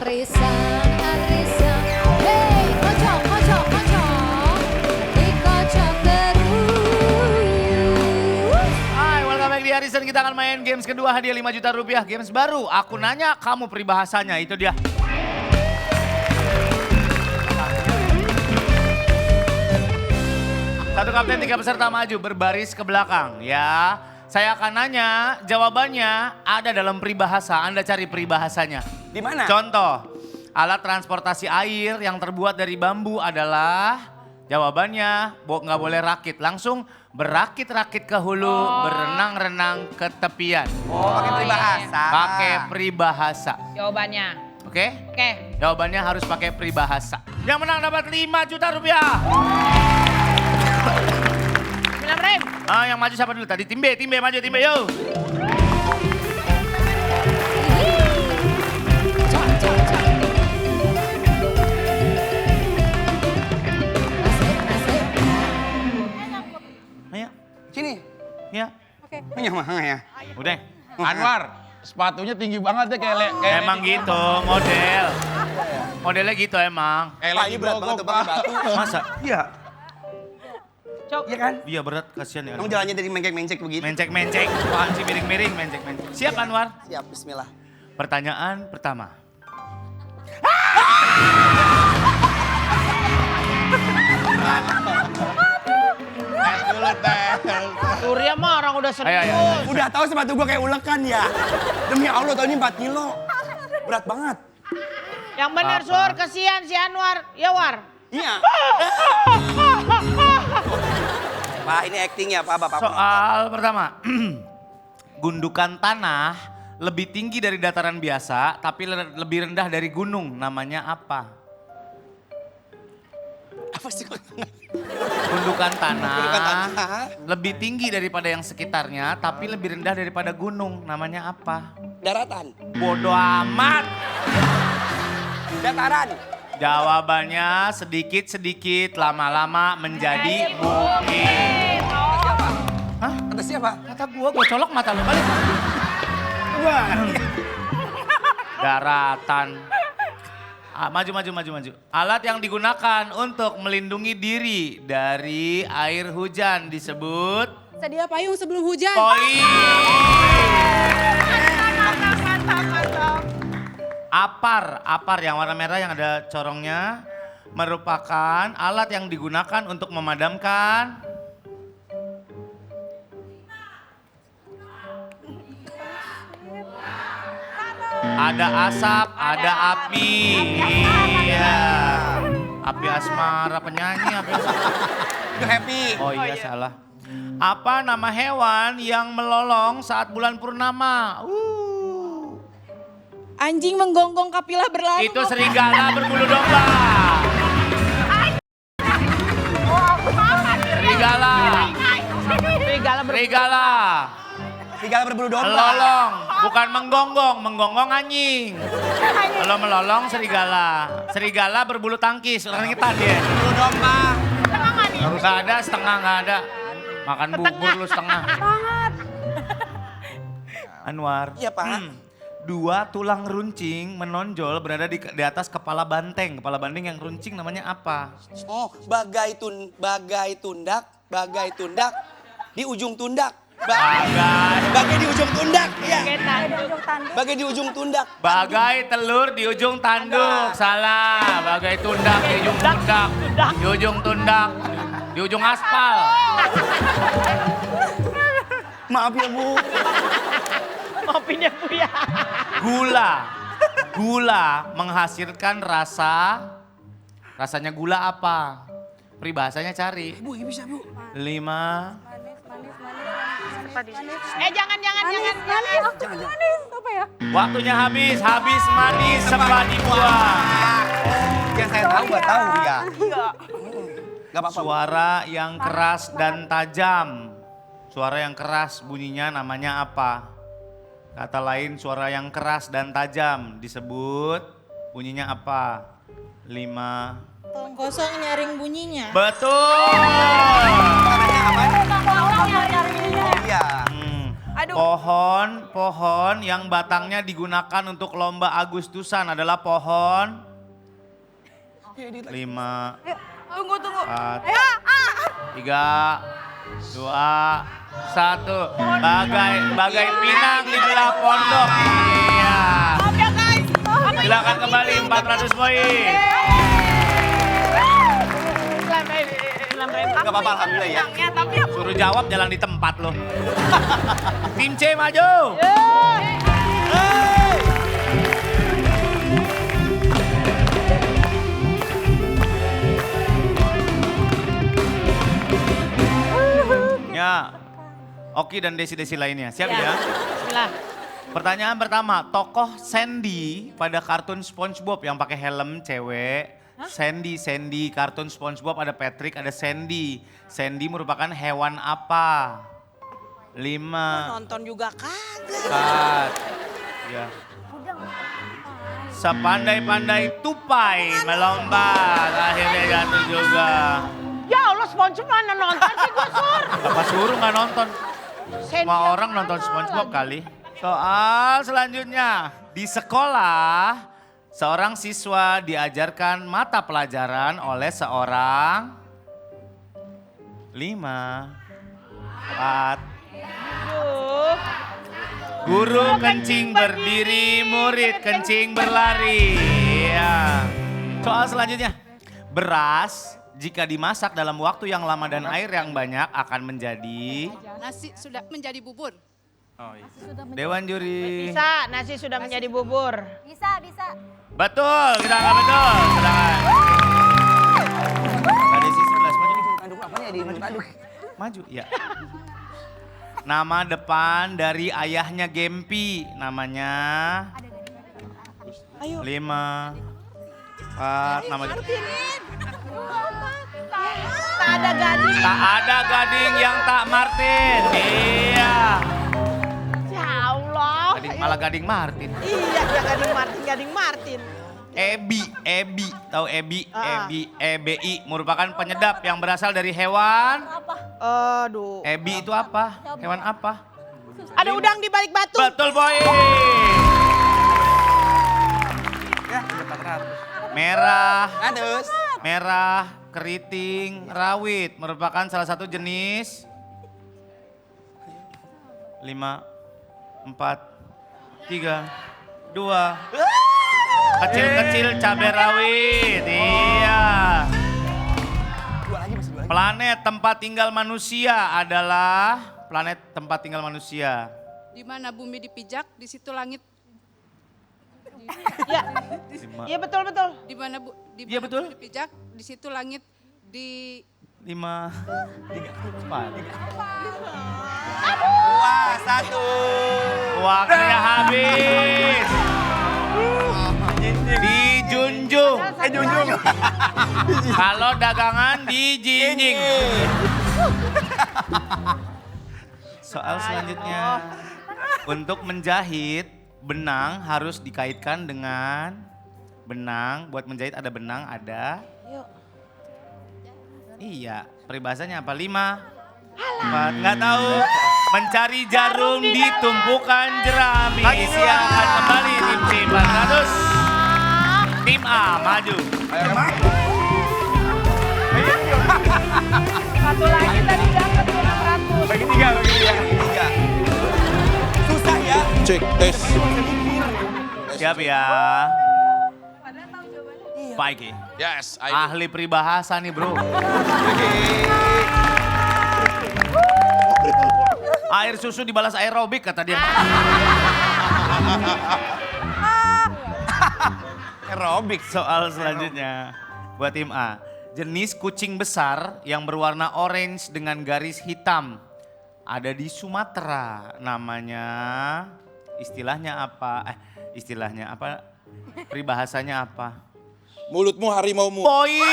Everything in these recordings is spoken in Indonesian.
Arisan, arisan. Hey, kocok, kocok, kocok. Dikocok terus. Hai, welcome back di Arisan. Kita akan main games kedua, hadiah 5 juta rupiah. Games baru, aku nanya, kamu peribahasanya. Itu dia. Satu kapten, 3 peserta maju, berbaris ke belakang ya. Saya akan nanya, jawabannya ada dalam peribahasa, Anda cari peribahasanya. Di mana? Contoh, alat transportasi air yang terbuat dari bambu adalah, jawabannya nggak boleh rakit. Langsung berakit-rakit ke hulu, berenang-renang ke tepian. Oh, pakai peribahasa. Pakai peribahasa. Jawabannya. Oke? Oke. Jawabannya harus pakai peribahasa. Yang menang dapat 5 juta rupiah. Rem. Yang maju siapa dulu tadi? Tim B maju, tim B yo. Cok, cok, cok. Asik, asik. Ayo, Sini. ya. Ini mah ya. Udah. Anwar, sepatunya tinggi banget ya kayak Emang gitu, model. Modelnya gitu emang. Pak, ini berat banget tuh pakai batu. Masa? Iya. Cok. Iya kan? Iya berat, kasihan ya. Kamu jalannya dari mencek-mencek begitu. Mencek-mencek, apaan sih miring-miring, mencek-mencek. Siap Anwar? Siap, bismillah. Pertanyaan pertama. dulu teh. Surya mah orang udah serius. Ayo, ayo. Udah tahu sepatu gua kayak ulekan ya. Demi Allah, tahun ini 4 kilo. Berat banget. Yang bener Sur, kesian si Anwar. Ya War. Iya. Pak, ini acting ya Pak, Bapak. Soal pertama. Gundukan tanah lebih tinggi dari dataran biasa, tapi lebih rendah dari gunung. Namanya apa? Apa sih? Gundukan tanah Gundukan tanah. lebih tinggi daripada yang sekitarnya, tapi lebih rendah daripada gunung. Namanya apa? Daratan. Bodoh amat. Dataran. Jawabannya sedikit-sedikit, lama-lama menjadi bukit. Hah? Kata siapa? Kata gua colok mata lu balik. Wah. Daratan. Maju. Alat yang digunakan untuk melindungi diri dari air hujan disebut Sedia payung sebelum hujan. poin. Apar yang warna merah yang ada corongnya merupakan alat yang digunakan untuk memadamkan ada asap, ada api. Iya. Api asmara penyanyi, api asmara. Itu happy. Oh iya salah. Apa nama hewan yang melolong saat bulan purnama? Anjing menggonggong kapilah berlalu. Itu serigala berbulu domba. Serigala. Serigala. Serigala berbulu domba. Melolong, bukan menggonggong. Menggonggong anjing. Kalau melolong serigala. Serigala berbulu tangkis, orangutan dia. Berbulu domba. Nggak ada, setengah nggak ada. Makan bubur lu setengah. Anwar. Iya Pak. 2 tulang runcing menonjol berada di atas kepala banteng. Kepala banteng yang runcing namanya apa? Oh, bagai tundak di ujung tundak. Bagai di ujung tundak. Iya. Bagai di ujung tundak. Bagai telur di ujung tanduk. Salah. Bagai tundak di ujung tundak. Di ujung tundak. Di ujung aspal. Maaf ya Bu. Maafin ya Bu ya. Gula menghasilkan rasanya gula apa? Peribahasanya cari. Bu, ini bisa Bu. 5. Jangan. Apa ya? Waktunya habis manis sempat dibuang. Yang saya tahu nggak tahu ya. Gak apa-apa. Suara yang keras dan tajam. Suara yang keras bunyinya namanya apa? Kata lain suara yang keras dan tajam disebut bunyinya apa? 5. Tong kosong nyaring bunyinya. Betul. Namanya apa? Tong kosong nyaring bunyinya. Iya. Pohon yang batangnya digunakan untuk lomba Agustusan adalah pohon. 5, 4, 3, 2, 1. Bagai pinang di belah pondok. Iya. Silakan kembali 400 poin. Gak apa-apa, alhamdulillah ya. Suruh jawab jalan di tempat loh. Tim C maju. Ya, Oki dan desi-desi lainnya. Siap ya? Bismillah. Pertanyaan pertama, tokoh Sandy pada kartun SpongeBob yang pakai helm cewek. Sandy, kartun SpongeBob ada Patrick, ada Sandy. Sandy merupakan hewan apa? 5, Nonton juga kagak. 4, ya. Sepandai-pandai tupai melompat, akhirnya jatuh juga. Ya Allah, SpongeBob mana nonton sih gue Sur? Bapak suruh nggak nonton? Sandy Semua yang orang mana nonton SpongeBob lagi? kali. Soal selanjutnya, di sekolah seorang siswa diajarkan mata pelajaran oleh seorang 5, 4. Guru kencing berdiri, murid kencing berlari. Ya. Soal selanjutnya, beras jika dimasak dalam waktu yang lama dan air yang banyak akan menjadi. Nasi sudah menjadi bubur. Oh, iya. Dewan juri. Bisa, nasi sudah menjadi bubur. Bisa. Betul, kita angkat betul. Silakan. Ada sisi 11, maju nih. Maju, ya. Nama depan dari ayahnya Gempi, namanya. 5, 4, nama. Tak ada gading. Tak ada gading yang tak Martin. Iya. Ya Allah. Malah gading Martin. Iya, ya gading Martin. Ebi, tahu Ebi? EBI merupakan penyedap yang berasal dari hewan. Aduh. Ebi itu apa? Hewan apa? Ada udang di balik batu. Betul boy. Merah, keriting, rawit merupakan salah satu jenis. 5, 4, 3, 2. Kecil-kecil cabai rawit. Iya. Planet tempat tinggal manusia adalah planet tempat tinggal manusia. Di mana bumi dipijak, di situ langit. Iya. Iya betul. Di mana Iya, betul. bumi dipijak, di situ langit di 5, 3, 4. Wah, 1. Waktunya habis. Dijunjung. Junjung. Kalau dagangan dijinjing. Soal selanjutnya. Untuk menjahit, benang harus dikaitkan dengan benang. Buat menjahit ada benang, ada. Iya, peribahasanya apa? 5, 4, nggak tahu. Mencari jarum di tumpukan jerami. Silakan kembali tim C 400. Tim A maju. Satu lagi tadi dapat 600. Bagi 3. Susah ya. Cek tes. Siap ya. Baik. Yes, Ahli peribahasa nih bro. Air susu dibalas aerobik kata dia. Aerobik. Soal selanjutnya buat tim A. Jenis kucing besar yang berwarna orange dengan garis hitam ada di Sumatera. Namanya, istilahnya apa? Peribahasanya apa? mulutmu harimaumu. Poin.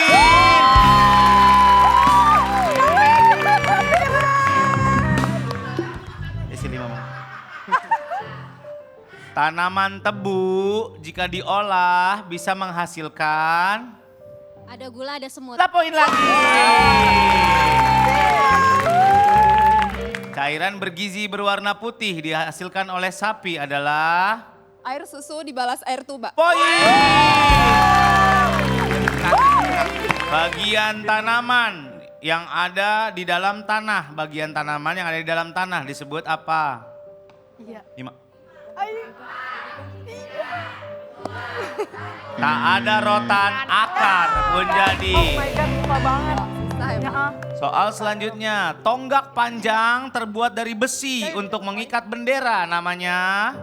Isi 5. Tanaman tebu jika diolah bisa menghasilkan. Ada gula, ada semut. Lah poin lagi. Cairan bergizi berwarna putih dihasilkan oleh sapi adalah Air susu dibalas air tuba. poin. Bagian tanaman yang ada di dalam tanah, bagian tanaman yang ada di dalam tanah disebut apa? Iya. 5. Tak ada rotan akar pun jadi. Lupa banget. Susah emang. Soal selanjutnya, tonggak panjang terbuat dari besi untuk mengikat bendera namanya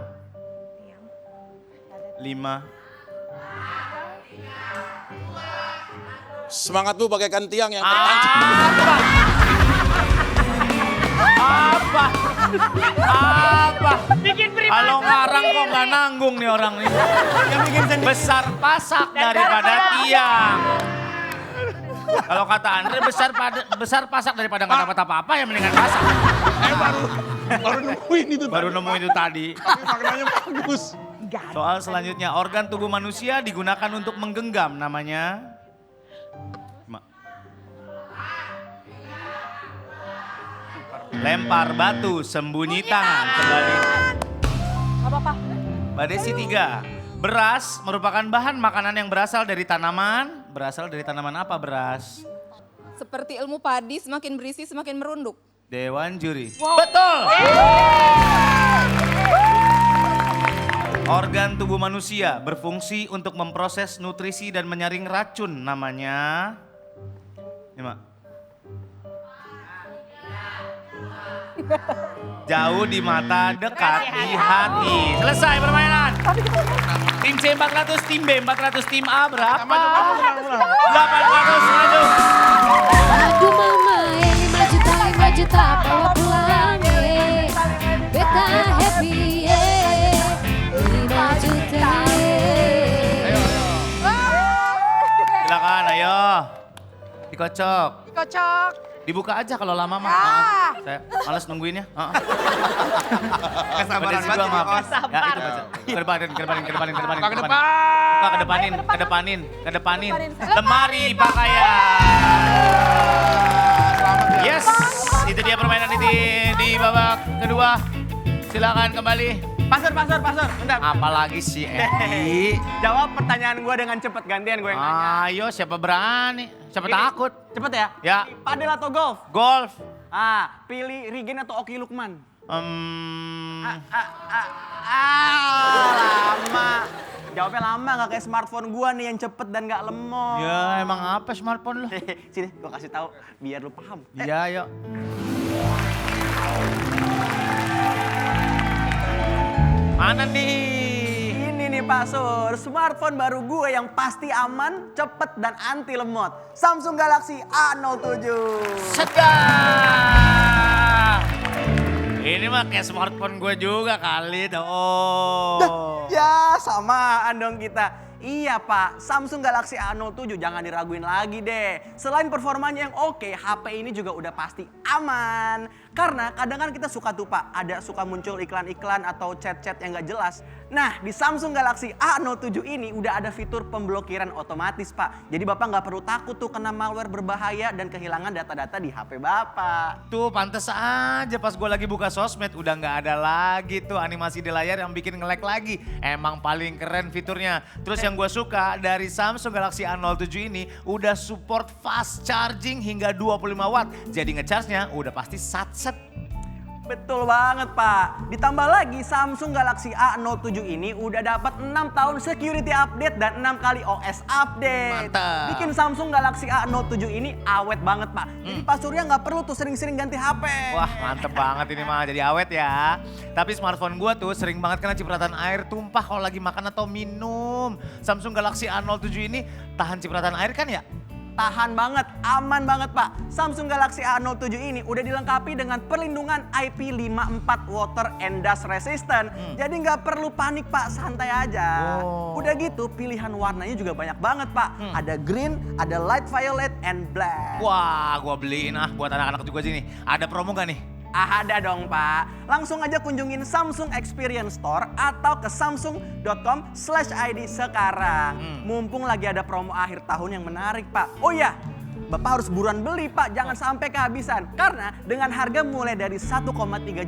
5. Semangat lu bagaikan tiang yang Apa? Bikin prima. Kalau ngarang kok nggak nanggung nih orang nih. Besar pasak daripada tiang. Kalau kata Andre besar pasak daripada nggak dapat apa-apa ya mendingan pasak. baru nemuin itu. Baru nemu itu tadi. Tapi maknanya bagus. Soal selanjutnya, organ tubuh manusia digunakan untuk menggenggam namanya 5. Lempar batu, sembunyi tangan, kembali. Apa-apa. Mbak Desi 3. Beras merupakan bahan makanan yang berasal dari tanaman. Berasal dari tanaman apa beras? Seperti ilmu padi, semakin berisi semakin merunduk. Dewan juri. Betul! Organ tubuh manusia berfungsi untuk memproses nutrisi dan menyaring racun namanya 5. Jauh di mata, dekat di hati. Selesai permainan. Tim C 400, tim B 400, tim A berapa? 800, maju. Aduh mama, 5 juta bawa pulang beta happy 5 juta Silakan, ayo. Dikocok. Kocok. Dibuka aja kalau lama mah. Maaf. Saya males nungguinnya. Kesabaran banget. Maaf. Ya itu baca. Kedepanin. Buka kedepanin. Lemari pakaian. Yes, itu dia permainan di babak kedua. Silakan kembali. Pasar. Bentar. Apalagi si Edi. Jawab pertanyaan gue dengan cepet. Gantian gue yang nanya. Ayo, siapa berani? Siapa Ini, takut? Cepet ya? Ya. Padel atau golf? Golf. Pilih Regen atau Oki Lukman? Lama. Jawabnya lama, gak kayak smartphone gue nih yang cepet dan gak lemot. Ya, emang apa smartphone lo? Sini, gue kasih tahu biar lu paham. Iya, yuk. Mana nih? Ini nih Pak Sur, smartphone baru gue yang pasti aman, cepet dan anti lemot. Samsung Galaxy A07. Sedap. Ini mah kayak smartphone gue juga kali. Oh. Ya samaan dong kita. Iya Pak, Samsung Galaxy A07 jangan diraguin lagi deh. Selain performanya yang oke, HP ini juga udah pasti aman. Karena kadang kan kita suka tuh Pak, ada suka muncul iklan-iklan atau chat-chat yang gak jelas. Nah di Samsung Galaxy A07 ini udah ada fitur pemblokiran otomatis Pak. Jadi Bapak gak perlu takut tuh kena malware berbahaya dan kehilangan data-data di HP Bapak. Tuh pantes aja pas gue lagi buka sosmed udah gak ada lagi tuh animasi di layar yang bikin nge-lag lagi. Emang paling keren fiturnya. Terus yang gue suka dari Samsung Galaxy A07 ini udah support fast charging hingga 25 watt. Jadi ngecharge-nya udah pasti satset. Betul banget Pak. Ditambah lagi Samsung Galaxy A07 ini udah dapat 6 tahun security update dan 6 kali OS update. Mantap. Bikin Samsung Galaxy A07 ini awet banget Pak. Jadi Pak Surya nggak perlu tuh sering-sering ganti HP. Wah mantep banget ini mah jadi awet ya. Tapi smartphone gua tuh sering banget kena cipratan air tumpah kalau lagi makan atau minum. Samsung Galaxy A07 ini tahan cipratan air kan ya? Tahan banget, aman banget Pak. Samsung Galaxy A07 ini udah dilengkapi dengan perlindungan IP54 Water and Dust Resistant. Jadi nggak perlu panik Pak, santai aja. Oh. Udah gitu pilihan warnanya juga banyak banget Pak. Ada green, ada light violet, and black. Wah gua beliin buat anak-anak juga sini. Ada promo gak nih? Ada dong Pak. Langsung aja kunjungin Samsung Experience Store atau ke samsung.com/id sekarang. Mumpung lagi ada promo akhir tahun yang menarik Pak. Oh iya, Bapak harus buruan beli Pak, jangan sampai kehabisan. Karena dengan harga mulai dari 1,3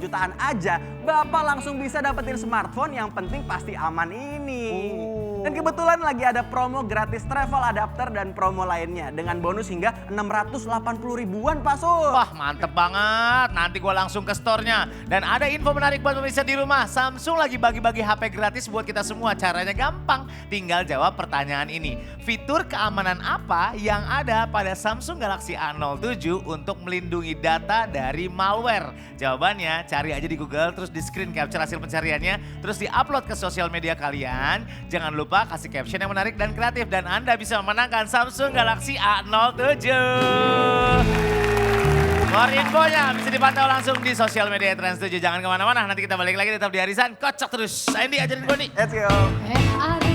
jutaan aja, Bapak langsung bisa dapetin smartphone yang penting pasti aman ini. Dan kebetulan lagi ada promo gratis travel adapter dan promo lainnya dengan bonus hingga 680 ribuan Pak Sur. Wah mantep banget, nanti gue langsung ke store-nya. Dan ada info menarik buat pemirsa di rumah, Samsung lagi bagi-bagi HP gratis buat kita semua. Caranya gampang, tinggal jawab pertanyaan ini. Fitur keamanan apa yang ada pada Samsung Galaxy A07 untuk melindungi data dari malware? Jawabannya cari aja di Google, terus di screen capture hasil pencariannya, terus di-upload ke sosial media kalian. Jangan lupa kasih caption yang menarik dan kreatif dan Anda bisa memenangkan Samsung Galaxy A07. For infonya bisa dipantau langsung di sosial media Trans 7. Jangan kemana-mana, nanti kita balik lagi tetap di Arisan. Kocok terus. Andy ajarin gue nih. Let's go. Ada